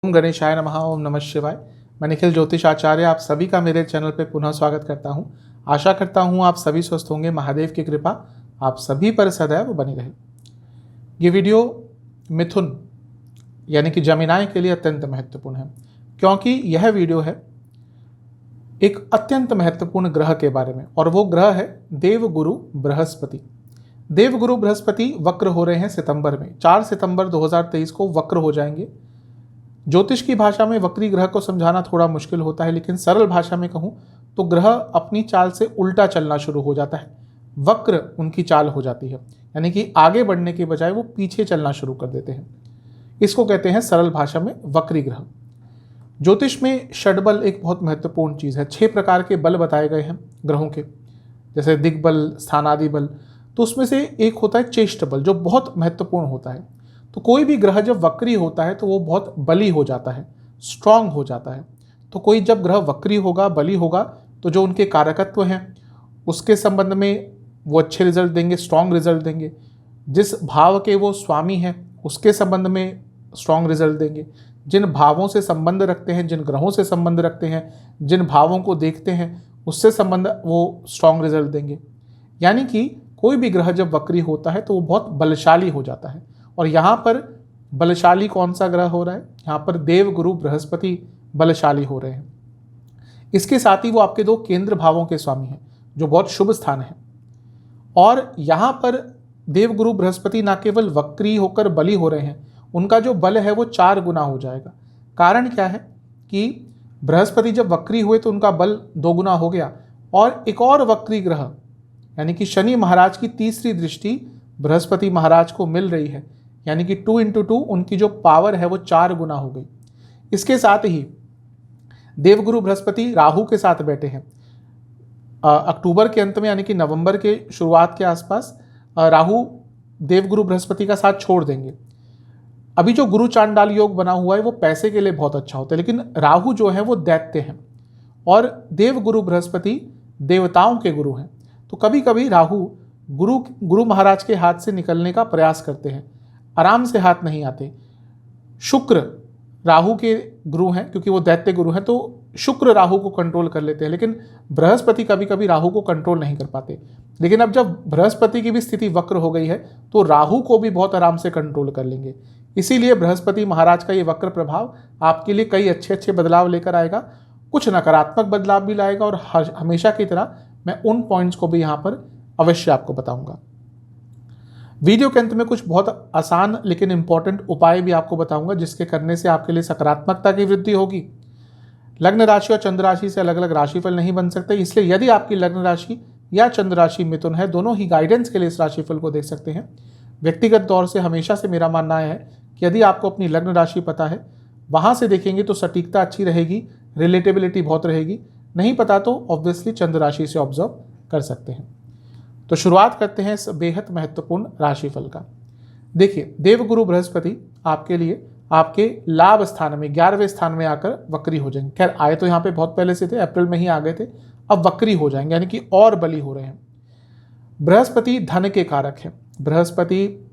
ओम गणेशाय नमः। ओम नमः शिवाय। मैं निखिल ज्योतिष आचार्य आप सभी का मेरे चैनल पर पुनः स्वागत करता हूं। आशा करता हूं आप सभी स्वस्थ होंगे। महादेव की कृपा आप सभी पर सदैव बनी रहे। ये वीडियो मिथुन यानी कि जमिनाय के लिए अत्यंत महत्वपूर्ण है, क्योंकि यह वीडियो है एक अत्यंत महत्वपूर्ण ग्रह के बारे में, और वो ग्रह है देवगुरु बृहस्पति। देवगुरु बृहस्पति वक्र हो रहे हैं सितंबर में। 4 सितंबर 2023 को वक्र हो जाएंगे। ज्योतिष की भाषा में वक्री ग्रह को समझाना थोड़ा मुश्किल होता है, लेकिन सरल भाषा में कहूं तो ग्रह अपनी चाल से उल्टा चलना शुरू हो जाता है। वक्र उनकी चाल हो जाती है, यानी कि आगे बढ़ने के बजाय वो पीछे चलना शुरू कर देते हैं। इसको कहते हैं सरल भाषा में वक्री ग्रह। ज्योतिष में षडबल एक बहुत महत्वपूर्ण चीज़ है। 6 प्रकार के बल बताए गए हैं ग्रहों के, जैसे दिग्बल, स्थानादि बल। तो उसमें से एक होता है चेष्ट बल, जो बहुत महत्वपूर्ण होता है। तो कोई भी ग्रह जब वक्री होता है तो वो बहुत बली हो जाता है, स्ट्रांग हो जाता है। तो कोई जब ग्रह वक्री होगा, बली होगा, तो जो उनके कारकत्व हैं उसके संबंध में वो अच्छे रिजल्ट देंगे, स्ट्रांग रिजल्ट देंगे। जिस भाव के वो स्वामी हैं उसके संबंध में स्ट्रांग रिजल्ट देंगे। जिन भावों से संबंध रखते हैं, जिन ग्रहों से संबंध रखते हैं, जिन भावों को देखते हैं, उससे संबंध वो स्ट्रांग रिजल्ट देंगे। यानी कि कोई भी ग्रह जब वक्री होता है तो वो बहुत बलशाली हो जाता है। और यहाँ पर बलशाली कौन सा ग्रह हो रहा है? यहाँ पर देवगुरु बृहस्पति बलशाली हो रहे हैं। इसके साथ ही वो आपके 2 केंद्र भावों के स्वामी हैं, जो बहुत शुभ स्थान है। और यहाँ पर देवगुरु बृहस्पति ना केवल वक्री होकर बली हो रहे हैं, उनका जो बल है वो 4 गुना हो जाएगा। कारण क्या है कि बृहस्पति जब वक्री हुए तो उनका बल 2 गुना हो गया, और एक और वक्री ग्रह यानी कि शनि महाराज की तीसरी दृष्टि बृहस्पति महाराज को मिल रही है, यानी कि 2 × 2 उनकी जो पावर है वो 4 गुना हो गई। इसके साथ ही देवगुरु बृहस्पति राहु के साथ बैठे हैं। अक्टूबर के अंत में यानी कि नवंबर के शुरुआत के आसपास राहु देवगुरु बृहस्पति का साथ छोड़ देंगे। अभी जो गुरु चांडाल योग बना हुआ है वो पैसे के लिए बहुत अच्छा होता है, लेकिन राहु जो है वो दैत्य हैं और देवगुरु बृहस्पति देवताओं के गुरु हैं। तो कभी कभी राहु गुरु महाराज के हाथ से निकलने का प्रयास करते हैं, आराम से हाथ नहीं आते। शुक्र राहु के गुरु हैं, क्योंकि वो दैत्य गुरु हैं, तो शुक्र राहु को कंट्रोल कर लेते हैं, लेकिन बृहस्पति कभी कभी राहु को कंट्रोल नहीं कर पाते। लेकिन अब जब बृहस्पति की भी स्थिति वक्र हो गई है तो राहु को भी बहुत आराम से कंट्रोल कर लेंगे। इसीलिए बृहस्पति महाराज का ये वक्र प्रभाव आपके लिए कई अच्छे अच्छे बदलाव लेकर आएगा, कुछ नकारात्मक बदलाव भी लाएगा, और हमेशा की तरह मैं उन पॉइंट्स को भी यहाँ पर अवश्य आपको बताऊंगा। वीडियो के अंत में कुछ बहुत आसान लेकिन इंपॉर्टेंट उपाय भी आपको बताऊंगा, जिसके करने से आपके लिए सकारात्मकता की वृद्धि होगी। लग्न राशि और चंद्र राशि से अलग अलग राशिफल नहीं बन सकते, इसलिए यदि आपकी लग्न राशि या चंद्र राशि मिथुन है, दोनों ही गाइडेंस के लिए इस राशिफल को देख सकते हैं। व्यक्तिगत तौर से हमेशा से मेरा मानना है कि यदि आपको अपनी लग्न राशि पता है, वहाँ से देखेंगे तो सटीकता अच्छी रहेगी, रिलेटेबिलिटी बहुत रहेगी। नहीं पता तो ऑब्वियसली चंद्र राशि से ऑब्जर्व कर सकते हैं। तो शुरुआत करते हैं इस बेहद महत्वपूर्ण राशिफल का। देखिए, देवगुरु बृहस्पति आपके लिए आपके लाभ स्थान में 11वें स्थान में आकर वक्री हो जाएंगे। खैर, आए तो यहाँ पे बहुत पहले से थे, अप्रैल में ही आ गए थे, अब वक्री हो जाएंगे, यानी कि और बली हो रहे हैं। बृहस्पति धन के कारक है, बृहस्पति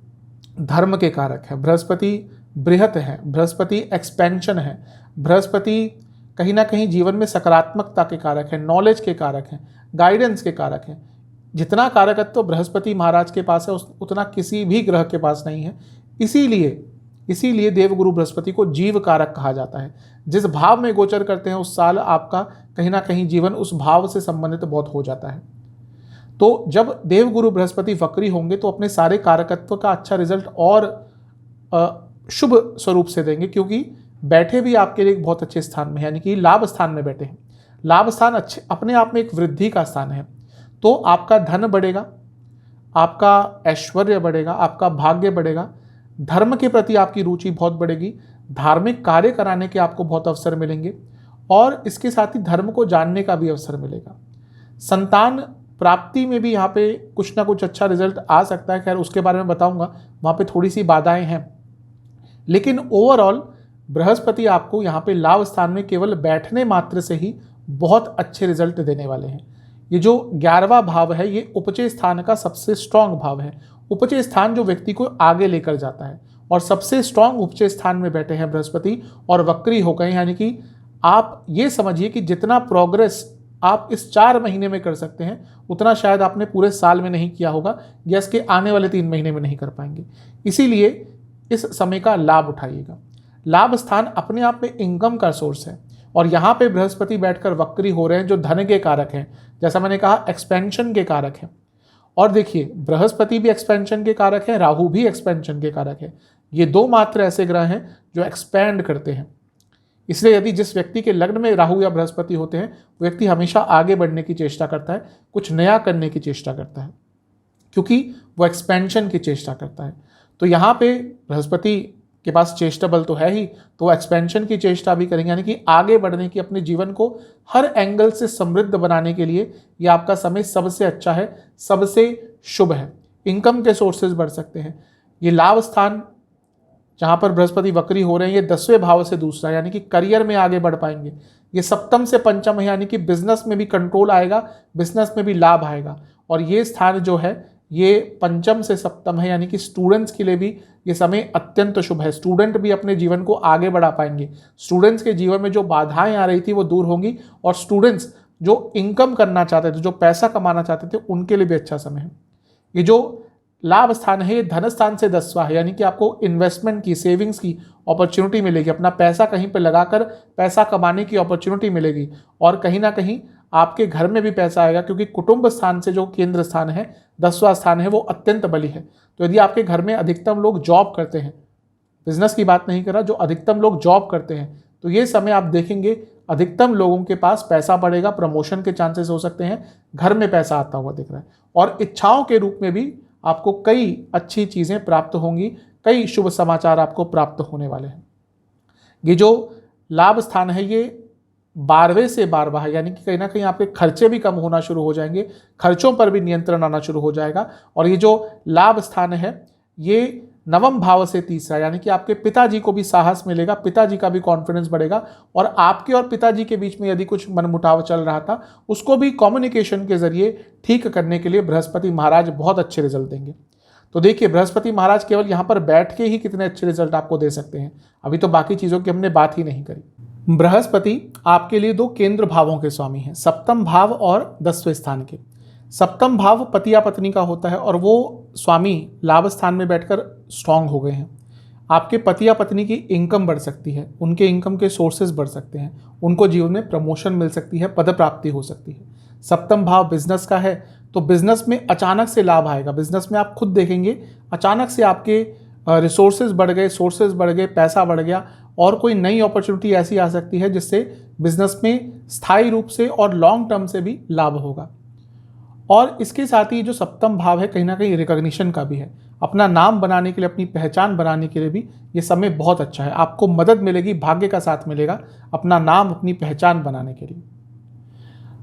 धर्म के कारक है, बृहस्पति बृहत है, बृहस्पति एक्सपेंशन है, बृहस्पति कहीं ना कहीं जीवन में सकारात्मकता के कारक है, नॉलेज के कारक है, गाइडेंस के कारक है। जितना कारकत्व तो बृहस्पति महाराज के पास है उतना किसी भी ग्रह के पास नहीं है। इसीलिए देवगुरु बृहस्पति को जीव कारक कहा जाता है। जिस भाव में गोचर करते हैं उस साल आपका कहीं ना कहीं जीवन उस भाव से संबंधित बहुत हो जाता है। तो जब देवगुरु बृहस्पति वक्री होंगे तो अपने सारे कारकत्व का अच्छा रिजल्ट और शुभ स्वरूप से देंगे, क्योंकि बैठे भी आपके लिए एक बहुत अच्छे स्थान में, यानी कि लाभ स्थान में बैठे हैं। लाभ स्थान अच्छे अपने आप में एक वृद्धि का स्थान है। तो आपका धन बढ़ेगा, आपका ऐश्वर्य बढ़ेगा, आपका भाग्य बढ़ेगा, धर्म के प्रति आपकी रुचि बहुत बढ़ेगी, धार्मिक कार्य कराने के आपको बहुत अवसर मिलेंगे, और इसके साथ ही धर्म को जानने का भी अवसर मिलेगा। संतान प्राप्ति में भी यहाँ पे कुछ ना कुछ अच्छा रिजल्ट आ सकता है। खैर, उसके बारे में बताऊंगा, वहाँ पे थोड़ी सी बाधाएं हैं, लेकिन ओवरऑल बृहस्पति आपको यहाँ पे लाभ स्थान में केवल बैठने मात्र से ही बहुत अच्छे रिजल्ट देने वाले हैं। ये जो 11वां भाव है ये उपचय स्थान का सबसे स्ट्रांग भाव है। उपचय स्थान जो व्यक्ति को आगे लेकर जाता है, और सबसे स्ट्रांग उपचे स्थान में बैठे हैं बृहस्पति और वक्री हो गए, यानी कि आप ये समझिए कि जितना प्रोग्रेस आप इस 4 महीने में कर सकते हैं उतना शायद आपने पूरे साल में नहीं किया होगा या इसके आने वाले 3 महीने में नहीं कर पाएंगे। इसीलिए इस समय का लाभ उठाइएगा। लाभ स्थान अपने आप में इनकम का सोर्स है और यहाँ पे बृहस्पति बैठकर वक्री हो रहे हैं जो धन के कारक हैं, जैसा मैंने कहा एक्सपेंशन के कारक हैं। और देखिए बृहस्पति भी एक्सपेंशन के कारक है, राहु भी एक्सपेंशन के कारक है। ये 2 मात्र ऐसे ग्रह हैं जो एक्सपैंड करते हैं। इसलिए यदि जिस व्यक्ति के लग्न में राहु या बृहस्पति होते हैं वो व्यक्ति हमेशा आगे बढ़ने की चेष्टा करता है, कुछ नया करने की चेष्टा करता है, क्योंकि वो एक्सपेंशन की चेष्टा करता है। तो यहाँ पे बृहस्पति के पास चेष्टा बल तो है ही, तो वो एक्सपेंशन की चेष्टा भी करेंगे, यानी कि आगे बढ़ने की, अपने जीवन को हर एंगल से समृद्ध बनाने के लिए ये आपका समय सबसे अच्छा है, सबसे शुभ है। इनकम के सोर्सेज बढ़ सकते हैं। ये लाभ स्थान जहाँ पर बृहस्पति वक्री हो रहे हैं ये 10वें भाव से दूसरा, यानी कि करियर में आगे बढ़ पाएंगे। ये सप्तम से पंचम है, यानी कि बिजनेस में भी कंट्रोल आएगा, बिजनेस में भी लाभ आएगा। और ये स्थान जो है ये पंचम से सप्तम है, यानी कि स्टूडेंट्स के लिए भी ये समय अत्यंत शुभ है। स्टूडेंट भी अपने जीवन को आगे बढ़ा पाएंगे। स्टूडेंट्स के जीवन में जो बाधाएं आ रही थी वो दूर होंगी और स्टूडेंट्स जो इनकम करना चाहते थे, जो पैसा कमाना चाहते थे, उनके लिए भी अच्छा समय है। ये जो लाभ स्थान है ये धन स्थान से 10वां है, यानी कि आपको इन्वेस्टमेंट की, सेविंग्स की अपॉर्चुनिटी मिलेगी, अपना पैसा कहीं पर लगाकर पैसा कमाने की अपॉर्चुनिटी मिलेगी। और कहीं ना कहीं आपके घर में भी पैसा आएगा, क्योंकि कुटुंब स्थान से जो केंद्र स्थान है 10वां स्थान है वो अत्यंत बली है। तो यदि आपके घर में अधिकतम लोग जॉब करते हैं, बिजनेस की बात नहीं कर रहा, जो अधिकतम लोग जॉब करते हैं, तो ये समय आप देखेंगे अधिकतम लोगों के पास पैसा बढ़ेगा, प्रमोशन के चांसेस हो सकते हैं, घर में पैसा आता हुआ दिख रहा है। और इच्छाओं के रूप में भी आपको कई अच्छी चीज़ें प्राप्त होंगी, कई शुभ समाचार आपको प्राप्त होने वाले हैं। ये जो लाभ स्थान है ये 12वें से 12वां है, यानी कि कहीं ना कहीं आपके खर्चे भी कम होना शुरू हो जाएंगे, खर्चों पर भी नियंत्रण आना शुरू हो जाएगा। और ये जो लाभ स्थान है ये 9वें भाव से तीसरा, यानी कि आपके पिताजी को भी साहस मिलेगा, पिताजी का भी कॉन्फिडेंस बढ़ेगा। और आपके और पिताजी के बीच में यदि कुछ मनमुटाव चल रहा था उसको भी कम्युनिकेशन के जरिए ठीक करने के लिए बृहस्पति महाराज बहुत अच्छे रिजल्ट देंगे। तो देखिए बृहस्पति महाराज केवल यहाँ पर बैठ के ही कितने अच्छे रिजल्ट आपको दे सकते हैं, अभी तो बाकी चीज़ों की हमने बात ही नहीं करी। बृहस्पति आपके लिए 2 केंद्र भावों के स्वामी हैं, सप्तम भाव और 10वें स्थान के। सप्तम भाव पति या पत्नी का होता है और वो स्वामी लाभ स्थान में बैठकर स्ट्रांग हो गए हैं। आपके पति या पत्नी की इनकम बढ़ सकती है, उनके इनकम के सोर्सेज बढ़ सकते हैं, उनको जीवन में प्रमोशन मिल सकती है, पद प्राप्ति हो सकती है। सप्तम भाव बिजनेस का है तो बिजनेस में अचानक से लाभ आएगा। बिजनेस में आप खुद देखेंगे अचानक से आपके रिसोर्सेज बढ़ गए, सोर्सेज बढ़ गए, पैसा बढ़ गया और कोई नई अपॉर्चुनिटी ऐसी आ सकती है जिससे बिजनेस में स्थायी रूप से और लॉन्ग टर्म से भी लाभ होगा। और इसके साथ ही जो सप्तम भाव है कहीं ना कहीं रिकॉग्निशन का भी है, अपना नाम बनाने के लिए, अपनी पहचान बनाने के लिए भी ये समय बहुत अच्छा है। आपको मदद मिलेगी, भाग्य का साथ मिलेगा अपना नाम, अपनी पहचान बनाने के लिए।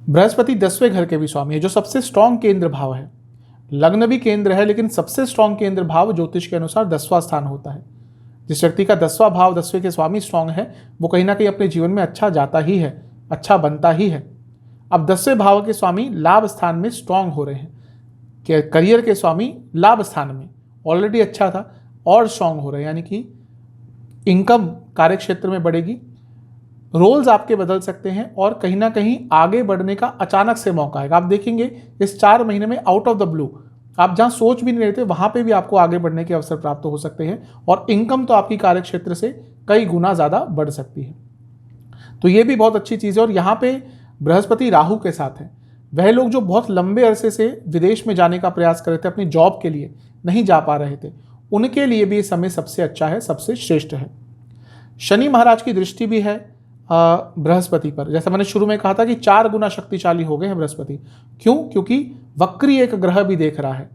बृहस्पति 10वें घर के भी स्वामी है, जो सबसे स्ट्रॉन्ग केंद्र भाव है। लग्न भी केंद्र है लेकिन सबसे स्ट्रॉन्ग केंद्र भाव ज्योतिष के अनुसार 10वां स्थान होता है। जिस व्यक्ति का 10वां भाव 10वें के स्वामी स्ट्रॉन्ग है वो कहीं ना कहीं अपने जीवन में अच्छा जाता ही है, अच्छा बनता ही है। अब 10वें भाव के स्वामी लाभ स्थान में स्ट्रांग हो रहे हैं, कि करियर के स्वामी लाभ स्थान में ऑलरेडी अच्छा था और स्ट्रांग हो रहे हैं, यानी कि इनकम कार्य क्षेत्र में बढ़ेगी, रोल्स आपके बदल सकते हैं और कहीं ना कहीं आगे बढ़ने का अचानक से मौका आएगा। आप देखेंगे इस 4 महीने में आउट ऑफ द ब्लू आप जहां सोच भी नहीं रहे थे वहां पे भी आपको आगे बढ़ने के अवसर प्राप्त हो सकते हैं और इनकम तो आपकी कार्य क्षेत्र से कई गुना ज़्यादा बढ़ सकती है। तो ये भी बहुत अच्छी चीज़ है। और यहाँ पे बृहस्पति राहु के साथ है। वह लोग जो बहुत लंबे अरसे से विदेश में जाने का प्रयास कर रहे थे, अपनी जॉब के लिए नहीं जा पा रहे थे, उनके लिए भी ये समय सबसे अच्छा है, सबसे श्रेष्ठ है। शनि महाराज की दृष्टि भी है बृहस्पति पर। जैसा मैंने शुरू में कहा था कि 4 गुना शक्तिशाली हो गए हैं बृहस्पति। क्यों? क्योंकि वक्री एक ग्रह भी देख रहा है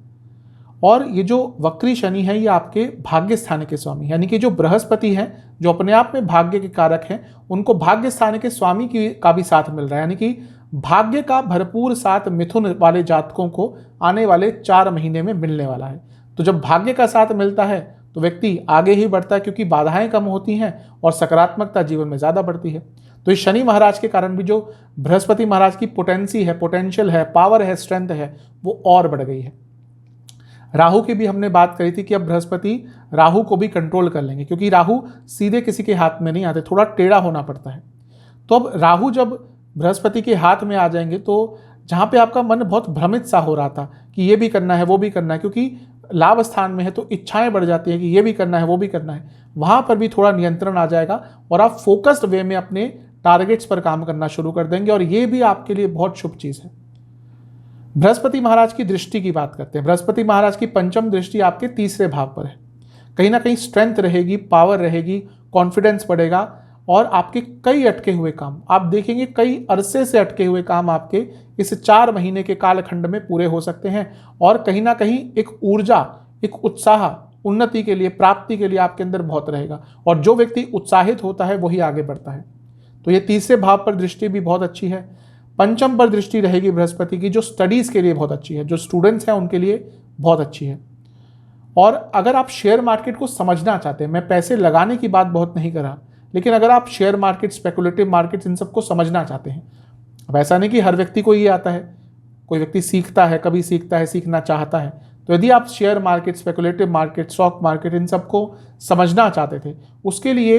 और ये जो वक्री शनि है ये आपके भाग्य स्थान के स्वामी, यानी कि जो बृहस्पति हैं जो अपने आप में भाग्य के कारक हैं, उनको भाग्य स्थान के स्वामी का भी साथ मिल रहा है। यानी कि भाग्य का भरपूर साथ मिथुन वाले जातकों को आने वाले 4 महीने में मिलने वाला है। तो जब भाग्य का साथ मिलता है तो व्यक्ति आगे ही बढ़ता है, क्योंकि बाधाएं कम होती हैं और सकारात्मकता जीवन में ज़्यादा बढ़ती है। तो इस शनि महाराज के कारण भी जो बृहस्पति महाराज की पोटेंसी है, पोटेंशियल है, पावर है, स्ट्रेंथ है, वो और बढ़ गई है। राहु की भी हमने बात करी थी कि अब बृहस्पति राहु को भी कंट्रोल कर लेंगे, क्योंकि राहु सीधे किसी के हाथ में नहीं आते, थोड़ा टेढ़ा होना पड़ता है। तो अब राहु जब बृहस्पति के हाथ में आ जाएंगे तो जहाँ पे आपका मन बहुत भ्रमित सा हो रहा था कि ये भी करना है वो भी करना है, क्योंकि लाभ स्थान में है तो इच्छाएं बढ़ जाती हैं कि ये भी करना है वो भी करना है, वहाँ पर भी थोड़ा नियंत्रण आ जाएगा और आप फोकस्ड वे में अपने टारगेट्स पर काम करना शुरू कर देंगे, और ये भी आपके लिए बहुत शुभ चीज़ है। बृहस्पति महाराज की दृष्टि की बात करते हैं। बृहस्पति महाराज की पंचम दृष्टि आपके तीसरे भाव पर है। कहीं ना कहीं स्ट्रेंथ रहेगी, पावर रहेगी, कॉन्फिडेंस बढ़ेगा, और आपके कई अटके हुए काम आप देखेंगे, कई अरसे से अटके हुए काम आपके इस 4 महीने के कालखंड में पूरे हो सकते हैं, और कहीं ना कहीं एक ऊर्जा, एक उत्साह उन्नति के लिए, प्राप्ति के लिए आपके अंदर बहुत रहेगा, और जो व्यक्ति उत्साहित होता है वही आगे बढ़ता है। तो ये तीसरे भाव पर दृष्टि भी बहुत अच्छी है। पंचम पर दृष्टि रहेगी बृहस्पति की, जो स्टडीज़ के लिए बहुत अच्छी है, जो स्टूडेंट्स हैं उनके लिए बहुत अच्छी है। और अगर आप शेयर मार्केट को समझना चाहते हैं, मैं पैसे लगाने की बात बहुत नहीं कर रहा, लेकिन अगर आप शेयर मार्केट, स्पेकुलेटिव मार्केट्स, इन सबको समझना चाहते हैं, अब ऐसा नहीं कि हर व्यक्ति को ये आता है, कोई व्यक्ति सीखता है, कभी सीखता है, सीखना चाहता है। तो यदि आप share market, speculative market, stock market, इन सबको समझना चाहते थे, उसके लिए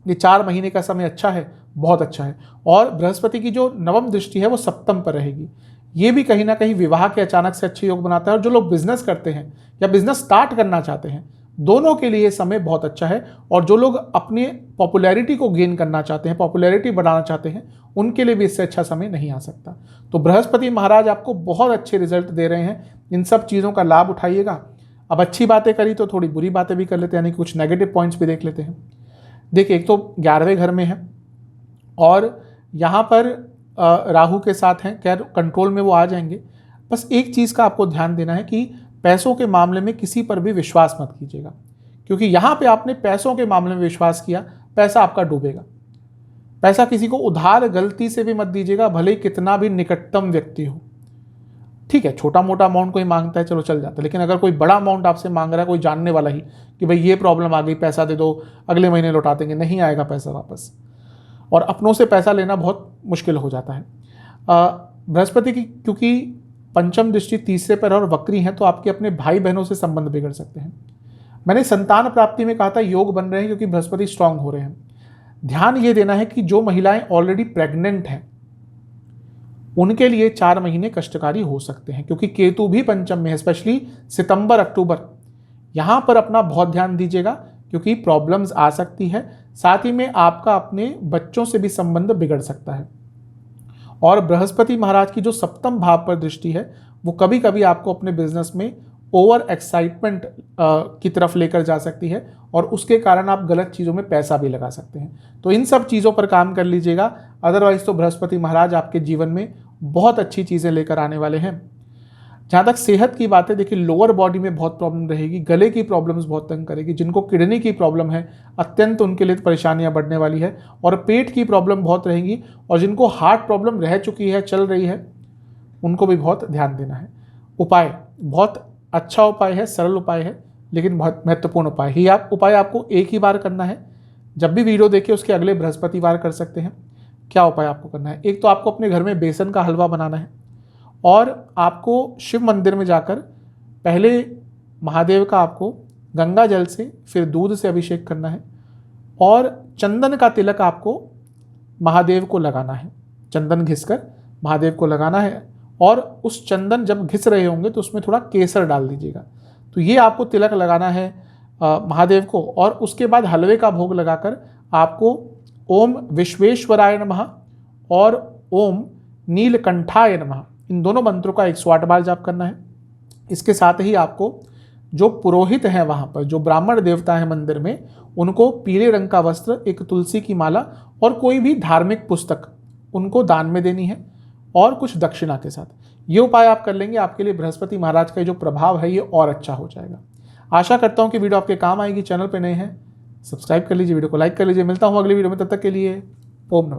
ये 4 महीने का समय अच्छा है, बहुत अच्छा है। और बृहस्पति की जो नवम दृष्टि है वो सप्तम पर रहेगी। ये भी कहीं ना कहीं विवाह के अचानक से अच्छे योग बनाता है, और जो लोग बिजनेस करते हैं या बिजनेस स्टार्ट करना चाहते हैं, दोनों के लिए समय बहुत अच्छा है। और जो लोग अपने पॉपुलैरिटी को गेन करना चाहते हैं, पॉपुलैरिटी बढ़ाना चाहते हैं, उनके लिए भी इससे अच्छा समय नहीं आ सकता। तो बृहस्पति महाराज आपको बहुत अच्छे रिजल्ट दे रहे हैं, इन सब चीज़ों का लाभ उठाइएगा। अब अच्छी बातें करी तो थोड़ी बुरी बातें भी कर लेते हैं, यानी कुछ नेगेटिव पॉइंट्स भी देख लेते हैं। देखिए, एक तो 11वें घर में है और यहाँ पर राहु के साथ हैं, खैर कंट्रोल में वो आ जाएंगे। बस एक चीज़ का आपको ध्यान देना है कि पैसों के मामले में किसी पर भी विश्वास मत कीजिएगा, क्योंकि यहाँ पे आपने पैसों के मामले में विश्वास किया, पैसा आपका डूबेगा। पैसा किसी को उधार गलती से भी मत दीजिएगा, भले ही कितना भी निकटतम व्यक्ति हो। ठीक है, छोटा मोटा अमाउंट कोई मांगता है, चलो चल जाता है, लेकिन अगर कोई बड़ा अमाउंट आपसे मांग रहा है, कोई जानने वाला ही, कि भाई ये प्रॉब्लम आ गई, पैसा दे दो, अगले महीने लौटा देंगे, नहीं आएगा पैसा वापस। और अपनों से पैसा लेना बहुत मुश्किल हो जाता है। बृहस्पति की क्योंकि पंचम दृष्टि तीसरे पर और वक्री हैं, तो आपके अपने भाई बहनों से संबंध बिगड़ सकते हैं। मैंने संतान प्राप्ति में कहा था योग बन रहे हैं क्योंकि बृहस्पति स्ट्रांग हो रहे हैं। ध्यान ये देना है कि जो महिलाएं ऑलरेडी प्रेग्नेंट हैं उनके लिए 4 महीने कष्टकारी हो सकते हैं, क्योंकि केतु भी पंचम में है, स्पेशली सितंबर अक्टूबर। यहाँ पर अपना बहुत ध्यान दीजिएगा, क्योंकि प्रॉब्लम्स आ सकती है। साथ ही में आपका अपने बच्चों से भी संबंध बिगड़ सकता है। और बृहस्पति महाराज की जो सप्तम भाव पर दृष्टि है, वो कभी कभी आपको अपने बिजनेस में ओवर एक्साइटमेंट की तरफ लेकर जा सकती है, और उसके कारण आप गलत चीज़ों में पैसा भी लगा सकते हैं। तो इन सब चीज़ों पर काम कर लीजिएगा, अदरवाइज तो बृहस्पति महाराज आपके जीवन में बहुत अच्छी चीज़ें लेकर आने वाले हैं। जहाँ तक सेहत की बात है, देखिए लोअर बॉडी में बहुत प्रॉब्लम रहेगी, गले की प्रॉब्लम्स बहुत तंग करेगी। जिनको किडनी की प्रॉब्लम है अत्यंत उनके लिए परेशानियाँ बढ़ने वाली है, और पेट की प्रॉब्लम बहुत रहेंगी, और जिनको हार्ट प्रॉब्लम रह चुकी है, चल रही है, उनको भी बहुत ध्यान देना है। उपाय बहुत अच्छा उपाय है, सरल उपाय है, लेकिन बहुत महत्वपूर्ण उपाय ही। उपाय आपको एक ही बार करना है। जब भी वीडियो देखिए उसके अगले बृहस्पतिवार कर सकते हैं। क्या उपाय आपको करना है? एक तो आपको अपने घर में बेसन का हलवा बनाना है, और आपको शिव मंदिर में जाकर पहले महादेव का आपको गंगा जल से, फिर दूध से अभिषेक करना है, और चंदन का तिलक आपको महादेव को लगाना है। चंदन घिसकर महादेव को लगाना है, और उस चंदन जब घिस रहे होंगे तो उसमें थोड़ा केसर डाल दीजिएगा। तो ये आपको तिलक लगाना है महादेव को, और उसके बाद हलवे का भोग लगाकर आपको ओम विश्वेश्वराय नमः और ओम नीलकंठाय नमः, इन दोनों मंत्रों का 108 बार जाप करना है। इसके साथ ही आपको जो पुरोहित हैं वहाँ पर, जो ब्राह्मण देवता हैं मंदिर में, उनको पीले रंग का वस्त्र, एक तुलसी की माला और कोई भी धार्मिक पुस्तक उनको दान में देनी है, और कुछ दक्षिणा के साथ। ये उपाय आप कर लेंगे, आपके लिए बृहस्पति महाराज का जो प्रभाव है ये और अच्छा हो जाएगा। आशा करता हूँ कि वीडियो आपके काम आएगी। चैनल पे नए हैं सब्सक्राइब कर लीजिए, वीडियो को लाइक कर लीजिए। मिलता हूँ अगली वीडियो में, तब तक के लिए ओम नमः।